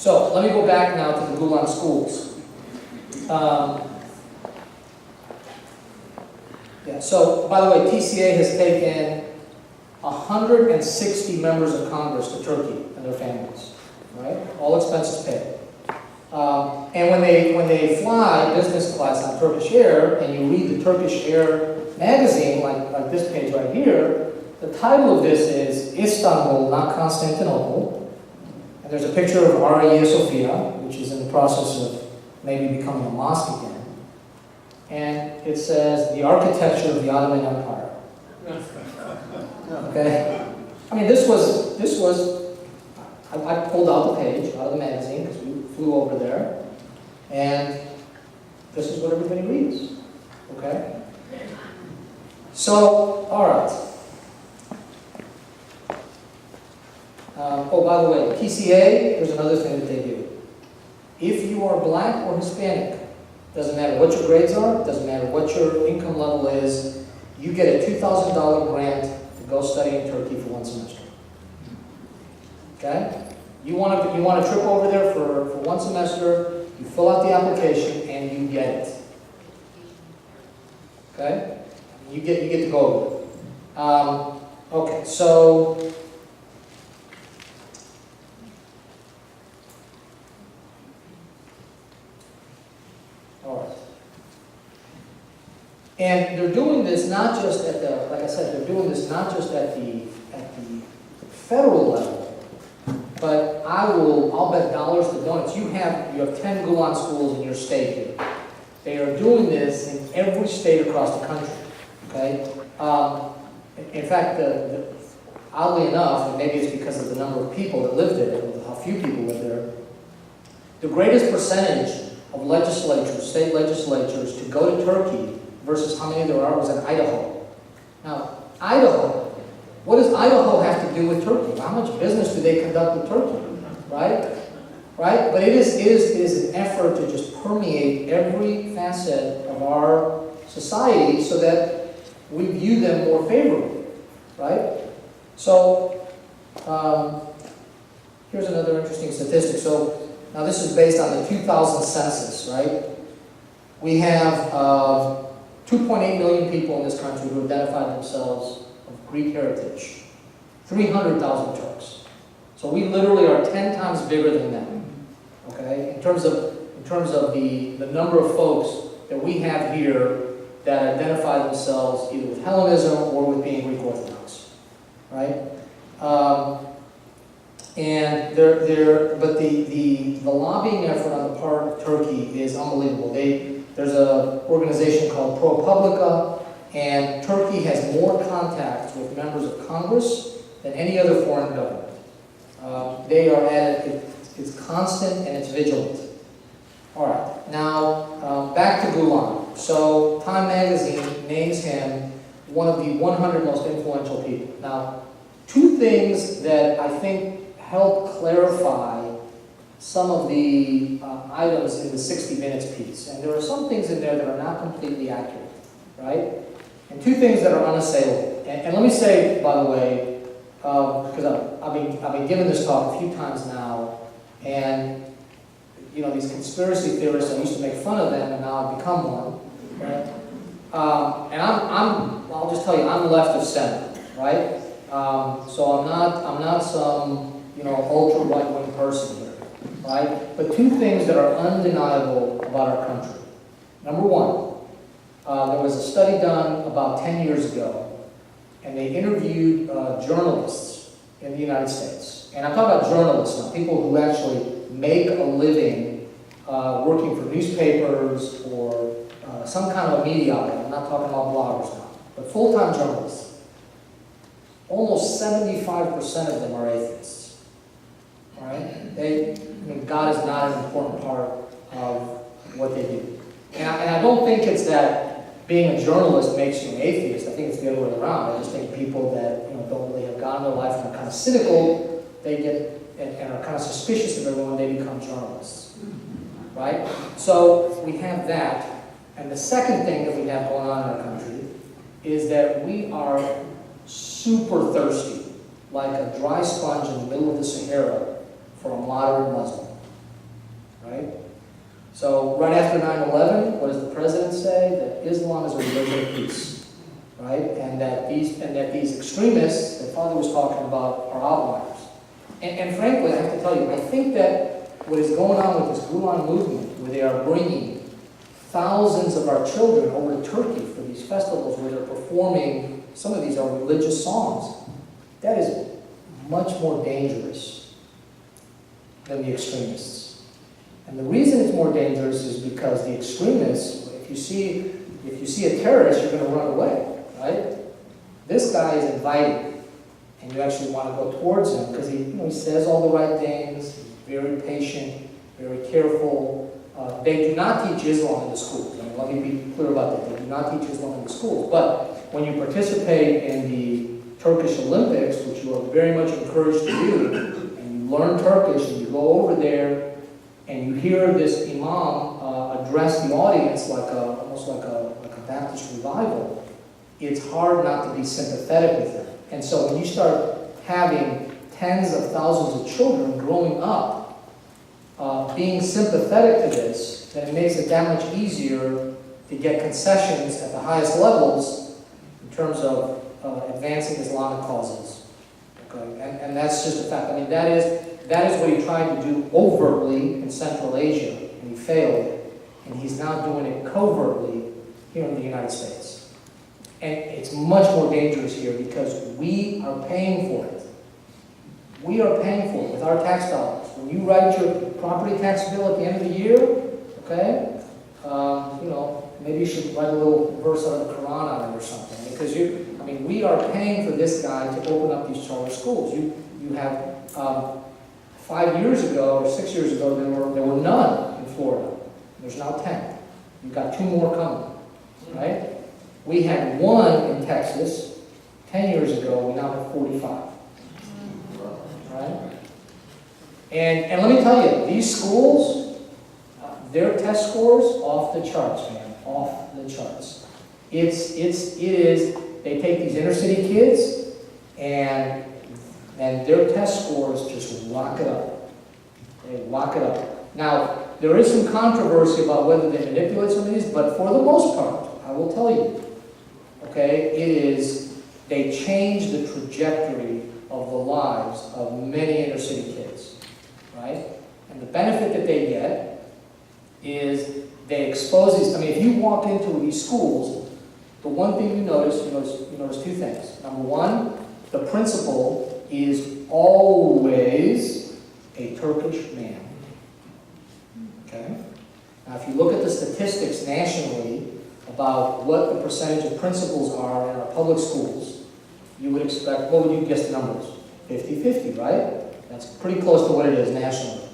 So let me go back now to the Gulen schools. So by the way, TCA has taken 160 members of Congress to Turkey and their families, right? All expenses paid. And when they fly business class on Turkish Air, and you read the Turkish Air magazine, like this page right here, the title of this is Istanbul, not Constantinople. And there's a picture of Hagia Sophia, which is in the process of maybe becoming a mosque again. And it says, the architecture of the Ottoman Empire. Okay? I mean, this was, I pulled out the page out of the magazine because we flew over there, and this is what everybody reads. Okay? So, all right. Oh, by the way, TCA, there's another thing that they do. If you are black or Hispanic, doesn't matter what your grades are, doesn't matter what your income level is, you get a $2,000 grant to go study in Turkey for 1 semester. Okay? You want to trip over there for 1 semester, you fill out the application, and you get it. Okay? You get to go over it. Okay, so and they're doing this not just at the, like I said, they're doing this not just at the federal level, but I'll bet dollars to donuts. You have 10 Gulen schools in your state here. They are doing this in every state across the country. Okay. In fact, oddly enough, and maybe it's because of the number of people that live there, how few people live there, the greatest percentage of legislatures, state legislatures, to go to Turkey versus how many there are was in Idaho. Now, Idaho, what does Idaho have to do with Turkey? How much business do they conduct with Turkey? Right? Right? But it is an effort to just permeate every facet of our society so that we view them more favorably. Right? So, here's another interesting statistic. So, now this is based on the 2000 census, right? We have 2.8 million people in this country who identify themselves of Greek heritage. 300,000 Turks. So we literally are 10 times bigger than them. Okay? In terms of the number of folks that we have here that identify themselves either with Hellenism or with being Greek Orthodox. Right? And but the lobbying effort on the part of Turkey is unbelievable. There's an organization called ProPublica, and Turkey has more contacts with members of Congress than any other foreign government. They are at it, it's constant and it's vigilant. All right, now back to Gulen. So Time Magazine names him one of the 100 most influential people. Now, two things that I think help clarify some of the items in the 60 Minutes piece. And there are some things in there that are not completely accurate, right? And two things that are unassailable. And let me say, by the way, because I've been giving this talk a few times now, and you know, these conspiracy theorists, I used to make fun of them, and now I've become one, right? And I'll just tell you, I'm left of center, right? So I'm not some, you know, ultra right-wing person here, right? But two things that are undeniable about our country. Number one, there was a study done about 10 years ago, and they interviewed journalists in the United States. And I'm talking about journalists now, people who actually make a living working for newspapers or some kind of media outlet. I'm not talking about bloggers now, but full-time journalists. Almost 75% of them are atheists. All right? I mean, God is not an important part of what they do. And I don't think it's that being a journalist makes you an atheist. I think it's the other way around. I just think people that don't really have God in their life and are kind of cynical, they get and are kind of suspicious of everyone, they become journalists. Right? So we have that. And the second thing that we have going on in our country is that we are super thirsty, like a dry sponge in the middle of the Sahara, for a moderate Muslim. that Islam is a religion of peace, right? And that these extremists that Father was talking about are outliers. And frankly, I have to tell you, I think that what is going on with this Gulen movement, where they are bringing thousands of our children over to Turkey for these festivals where they're performing, some of these are religious songs, that is much more dangerous than the extremists. And the reason it's more dangerous is because the extremists, if you see a terrorist, you're going to run away, right? This guy is inviting, and you actually want to go towards him because he says all the right things, he's very patient, very careful. They do not teach Islam in the schools. I mean, let me be clear about that. They do not teach Islam in the schools. But when you participate in the Turkish Olympics, which you are very much encouraged to do, and you learn Turkish, and you go over there, and you hear this imam address the audience almost like a Baptist revival, it's hard not to be sympathetic with them. And so when you start having tens of thousands of children growing up being sympathetic to this, then it makes it that much easier to get concessions at the highest levels in terms of advancing Islamic causes. Okay? And that's just a fact. I mean, that is what he tried to do overtly in Central Asia, and he failed. And he's now doing it covertly here in the United States. And it's much more dangerous here because we are paying for it. We are paying for it with our tax dollars. When you write your property tax bill at the end of the year, okay, maybe you should write a little verse out of the Quran on it or something, because we are paying for this guy to open up these charter schools. You have 5 years ago or 6 years ago there were none in Florida. There's now 10. You've got 2 more coming, right? We had 1 in Texas 10 years ago. We now have 45. Right? And let me tell you, these schools, their test scores off the charts, man, off the charts. It is. They take these inner city kids, and their test scores just rock it up. They rock it up. Now, there is some controversy about whether they manipulate some of these, but for the most part, I will tell you, okay, they change the trajectory of the lives of many inner city kids, right? And the benefit that they get is they expose these. I mean, if you walk into these schools, the one thing you notice 2 things. Number one, the principal is always a Turkish man. Okay? Now, if you look at the statistics nationally about what the percentage of principals are in our public schools, you would expect, what would you guess the numbers? 50-50, right? That's pretty close to what it is nationally.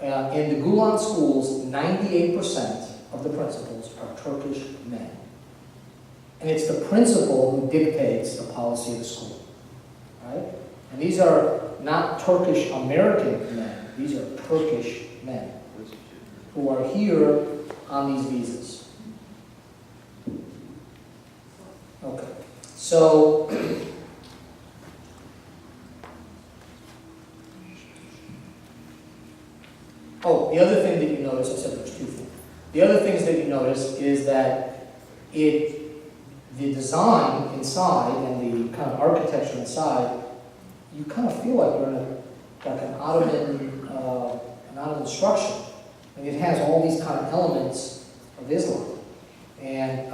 In the Gulen schools, 98% of the principals are Turkish men. And it's the principal who dictates the policy of the school, right? And these are not Turkish American men. These are Turkish men who are here on these visas. Okay, so the other thing that you notice, I said there's 2 things. The other things that you notice is that the design inside and the kind of architecture inside, you kind of feel like you're in an Ottoman structure. And it has all these kind of elements of Islam. And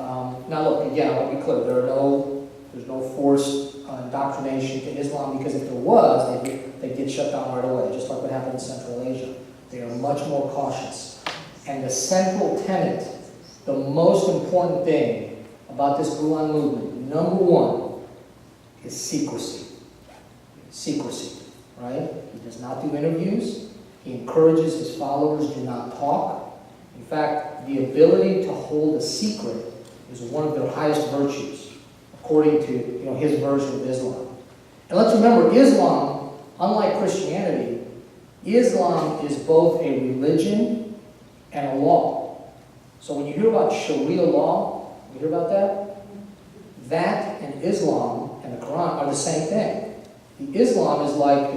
now look, again, I want to be clear, there's no forced indoctrination to Islam, because if there was, they'd get shut down right away, just like what happened in Central Asia. They are much more cautious. And the central tenet, the most important thing about this Gulen movement, number 1, is secrecy. Secrecy, right? He does not do interviews. He encourages his followers do not talk. In fact, the ability to hold a secret is one of their highest virtues, according to his version of Islam. And let's remember, Islam, unlike Christianity, Islam is both a religion and a law. So when you hear about Sharia law, you hear about that? That and Islam and the Quran are the same thing. The Islam is like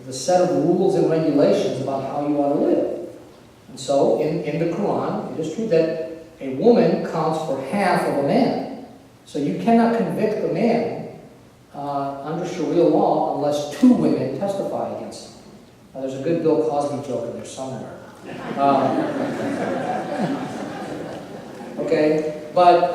the set of rules and regulations about how you ought to live. And so, in the Quran, it is true that a woman counts for half of a man. So you cannot convict a man under Sharia law unless 2 women testify against him. Now, there's a good Bill Cosby joke in there somewhere. Okay, but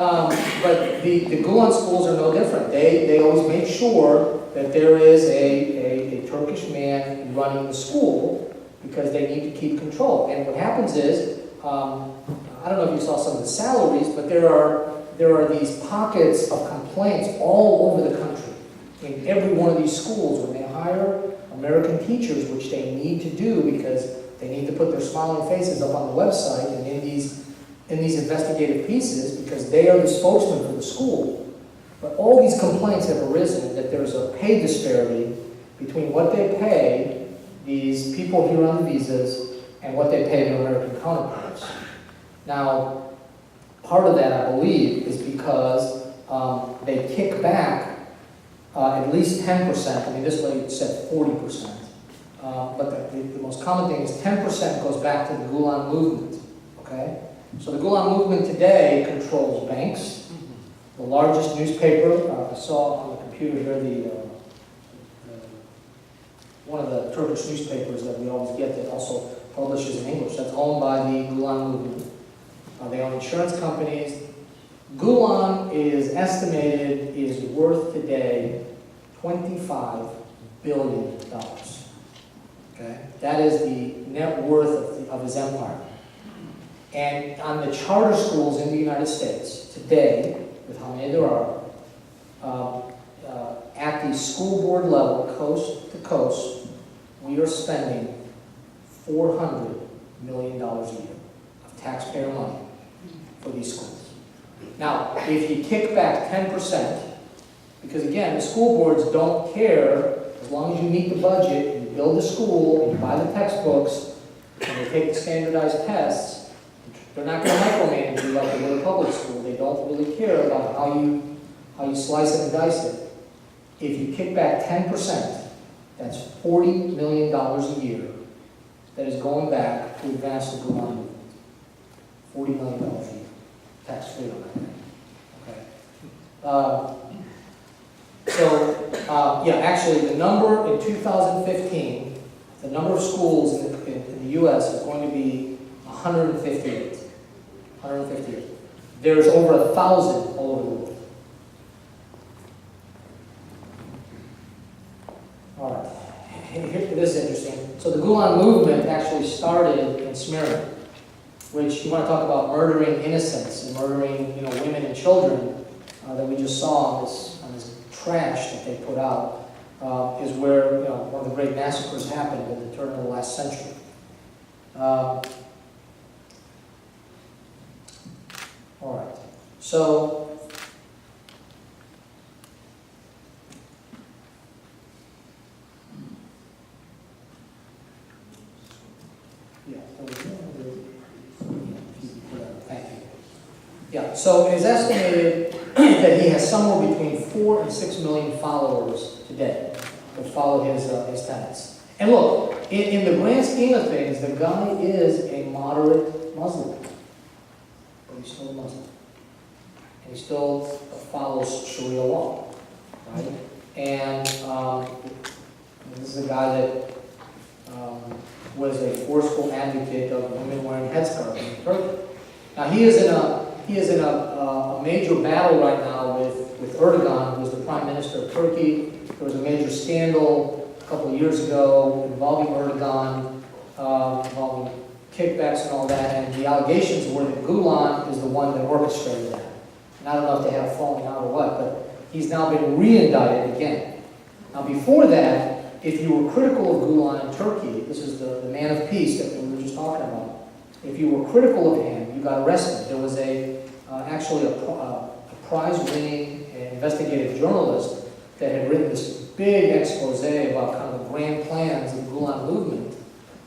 the Gulen schools are no different. They always make sure that there is a Turkish man running the school because they need to keep control. And what happens is, I don't know if you saw some of the salaries, but there are these pockets of complaints all over the country. In every one of these schools, when they hire American teachers, which they need to do because they need to put their smiling faces up on the website and in these investigative pieces because they are the spokesman for the school. But all these complaints have arisen that there's a pay disparity between what they pay these people here on the visas and what they pay their American counterparts. Now, part of that, I believe, is because they kick back at least 10%. I mean, this lady said 40%. But the most common thing is 10% goes back to the Gulen movement, okay? So the Gulen movement today controls banks. The largest newspaper, I saw on the computer here, one of the Turkish newspapers that we always get that also publishes in English. That's owned by the Gulen movement. They own insurance companies. Gulen is estimated is worth today $25 billion. Okay? That is the net worth of his empire. And on the charter schools in the United States today, with how many there are, at the school board level, coast to coast, we are spending $400 million a year of taxpayer money for these schools. Now, if you kick back 10%, because again, the school boards don't care as long as you meet the budget, and you build a school, and you buy the textbooks, and they take the standardized tests, they're not going to micromanage you like they would a public school. They don't really care about how you slice it and dice it. If you kick back 10%, that's $40 million a year that is going back to advance the Gulen movement. $40 million a year, tax-free on that. Okay. Yeah, actually, the number in 2015, the number of schools in the U.S. is going to be 158. 158. There's over 1,000 all over the world. All right. This is interesting. So the Gulen movement actually started in Smyrna, which you want to talk about murdering innocents and murdering, women and children that we just saw on this trash that they put out is where one of the great massacres happened at the turn of the last century. All right. So. Yeah, so it is estimated that he has somewhere between 4 and 6 million followers today that follow his tenets. And look, in the grand scheme of things, the guy is a moderate Muslim. But he's still a Muslim. And he still follows Sharia law, right? And this is a guy that was a forceful advocate of women wearing headscarves in Turkey. Now he is in a major battle right now with Erdogan, who is the prime minister of Turkey. There was a major scandal a couple of years ago involving Erdogan, involving kickbacks and all that, and the allegations were that Gulen is the one that orchestrated that. And I don't know if they had a falling out or what, but he's now been re-indicted again. Now before that, if you were critical of Gulen in Turkey, this is the man of peace that we were just talking about, if you were critical of him, you got arrested. There was actually a prize-winning investigative journalist that had written this big expose about kind of the grand plans of the Gulen movement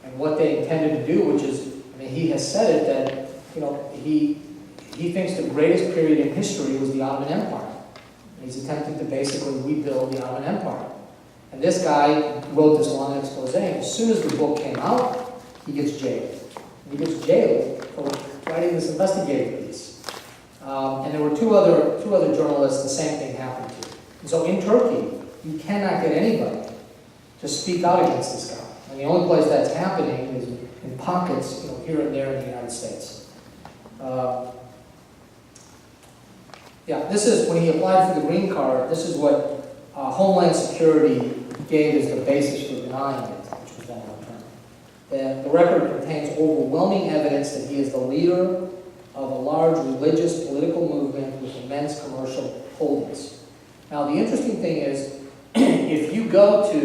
and what they intended to do, which is, he has said it that, he thinks the greatest period in history was the Ottoman Empire. And he's attempting to basically rebuild the Ottoman Empire. And this guy wrote this long expose, and as soon as the book came out, he gets jailed. He gets jailed for writing this investigative piece. And there were two other journalists the same thing happened to. And so in Turkey, you cannot get anybody to speak out against this guy. And the only place that's happening is in pockets, here and there in the United States. Yeah, this is when he applied for the green card. This is what Homeland Security gave as the basis for denying it, which was then overturned. The record contains overwhelming evidence that he is the leader of a large religious political movement with immense commercial holdings. Now, the interesting thing is, if you go to,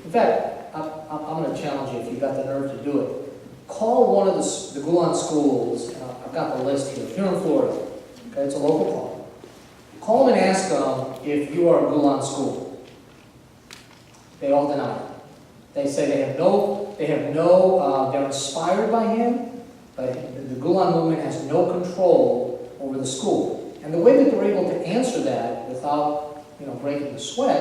in fact, I'm going to challenge you if you've got the nerve to do it. Call one of the Gulen schools, and I've got the list here in Florida. Okay, it's a local call. Call them and ask them if you are a Gulen school. They all deny it. They say they're inspired by him, but the Gulen movement has no control over the school. And the way that they're able to answer that without, breaking the sweat